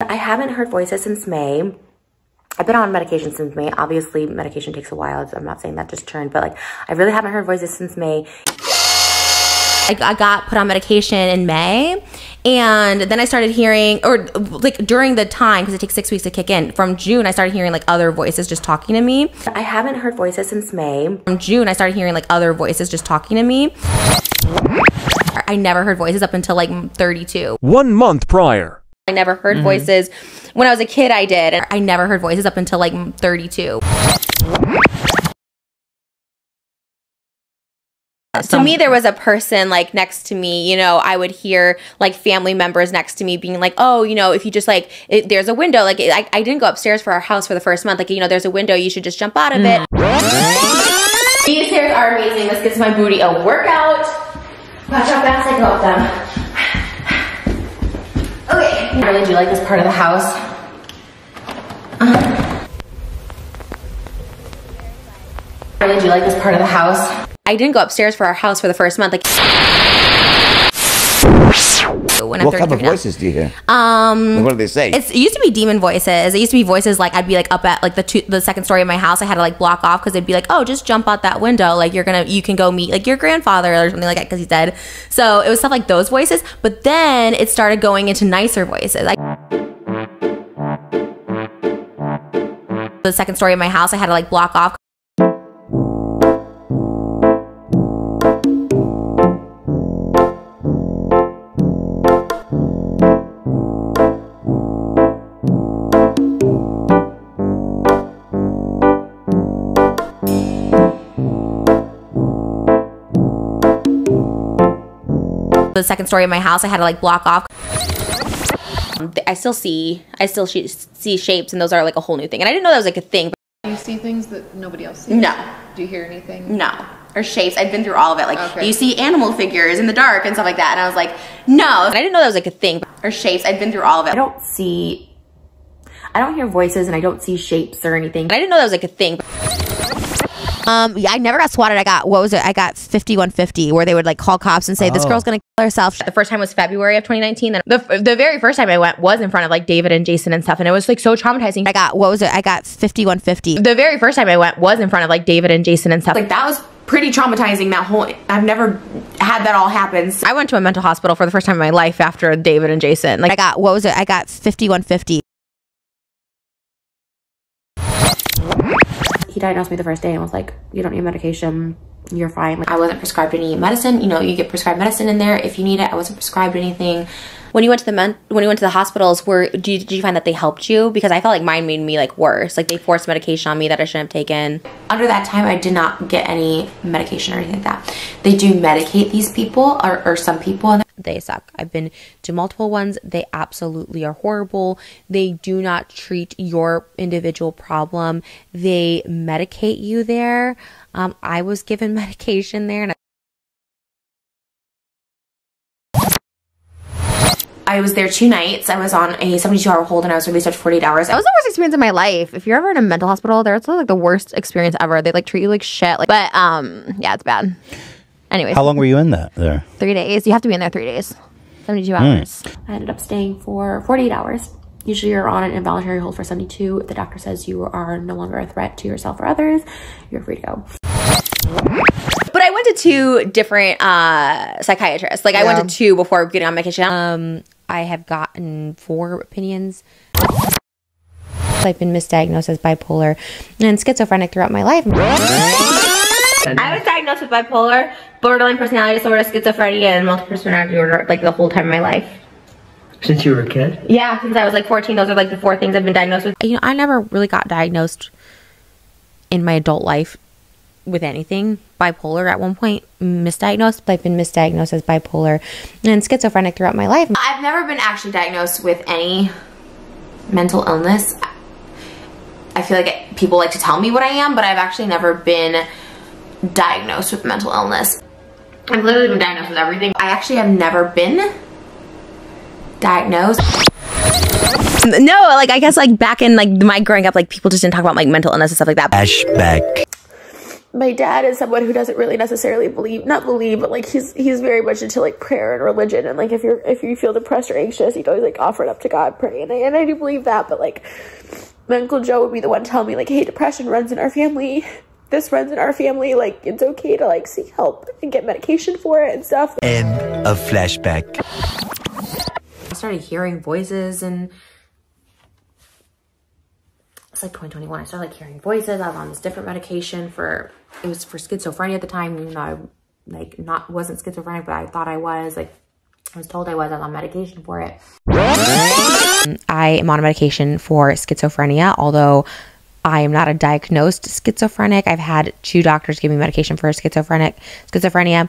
I haven't heard voices since May. I've been on medication since May. Obviously, medication takes a while. So I'm not saying that just turned, but like, I really haven't heard voices since May. I got put on medication in May, and then I started hearing, or like during the time, because it takes 6 weeks to kick in, from June, I started hearing like other voices just talking to me. I haven't heard voices since May. From June, I started hearing like other voices just talking to me. I never heard voices up until like 32. 1 month prior. I never heard voices. When I was a kid, I did. I never heard voices up until like 32. To me, there was a person like next to me, you know, I would hear like family members next to me being like, oh, you know, if you just like, there's a window, like I didn't go upstairs for our house for the first month. Like, you know, there's a window, you should just jump out of it. These stairs are amazing. This gives my booty a workout. Watch how fast I go up them. Okay. I really do like this part of the house. I really do like this part of the house. I didn't go upstairs for our house for the first month. Like, what kind of voices do you hear? What do they say? It used to be demon voices. It used to be voices like I'd be like up at like the second story of my house. I had to like block off because they'd be like, oh, just jump out that window. Like you can go meet like your grandfather or something like that because he's dead. So it was stuff like those voices. But then it started going into nicer voices. The second story of my house, I had to like block off. The second story of my house, I had to like block off. I still see shapes, and those are like a whole new thing. And I didn't know that was like a thing. Do you see things that nobody else sees? No. Do you hear anything? No. Or shapes. I've been through all of it. Like you see animal figures in the dark and stuff like that. And I was like, no. And I didn't know that was like a thing. Or shapes. I've been through all of it. I don't hear voices, and I don't see shapes or anything. And I didn't know that was like a thing. Yeah, I never got swatted. I got 5150, where they would like call cops and say, this girl's gonna kill herself. The first time was February of 2019. And the very first time I went was in front of like David and Jason and stuff. And it was like so traumatizing. I got 5150. The very first time I went was in front of like David and Jason and stuff. Like that was pretty traumatizing. I've never had that all happen. So I went to a mental hospital for the first time in my life after David and Jason. Like I got 5150. He diagnosed me the first day and was like, you don't need medication, you're fine. Like, I wasn't prescribed any medicine. You know, you get prescribed medicine in there if you need it. I wasn't prescribed anything. When you went to the hospitals, did you find that they helped you? Because I felt like mine made me like worse. Like they forced medication on me that I shouldn't have taken. Under that time, I did not get any medication or anything like that. They do medicate these people or some people. They suck. I've been to multiple ones. They absolutely are horrible. They do not treat your individual problem. They medicate you there. I was given medication there, and I was there 2 nights. I was on a 72-hour hold, and I was released after 48 hours. That was the worst experience of my life. If you're ever in a mental hospital, it's like the worst experience ever. They like treat you like shit. But yeah, it's bad. Anyways. How long were you in there? 3 days. You have to be in there 3 days. 72 hours. I ended up staying for 48 hours. Usually you're on an involuntary hold for 72. If the doctor says you are no longer a threat to yourself or others, you're free to go. But I went to 2 different psychiatrists. Like I went to 2 before getting on medication. I have gotten 4 opinions. I've been misdiagnosed as bipolar and schizophrenic throughout my life. I was diagnosed with bipolar, borderline personality disorder, schizophrenia, and multiple personality disorder like the whole time of my life. Since you were a kid? Yeah, since I was like 14. Those are like the 4 things I've been diagnosed with. You know, I never really got diagnosed in my adult life with anything. Bipolar at one point, misdiagnosed. I've been misdiagnosed as bipolar and schizophrenic throughout my life. I've never been actually diagnosed with any mental illness. I feel like people like to tell me what I am, but I've actually never been diagnosed with mental illness. I've literally been diagnosed with everything. I actually have never been diagnosed. No, like I guess like back in like my growing up, like people just didn't talk about like mental illness and stuff like that. Flashback. my dad is someone who doesn't really necessarily not believe, but like he's very much into like prayer and religion, and like if you feel depressed or anxious, you'd always like offer it up to God, pray, and I do believe that. But like my Uncle Joe would be the one telling me like, hey, depression runs in our family, this runs in our family, like it's okay to like seek help and get medication for it and stuff. End of flashback. I started hearing voices, and it's like 2021. I started like hearing voices. I was on this different medication it was for schizophrenia at the time, even though I wasn't schizophrenic, but I thought I was. Like I was told I was on medication for it. I am on a medication for schizophrenia, although I am not a diagnosed schizophrenic. I've had 2 doctors give me medication for schizophrenia.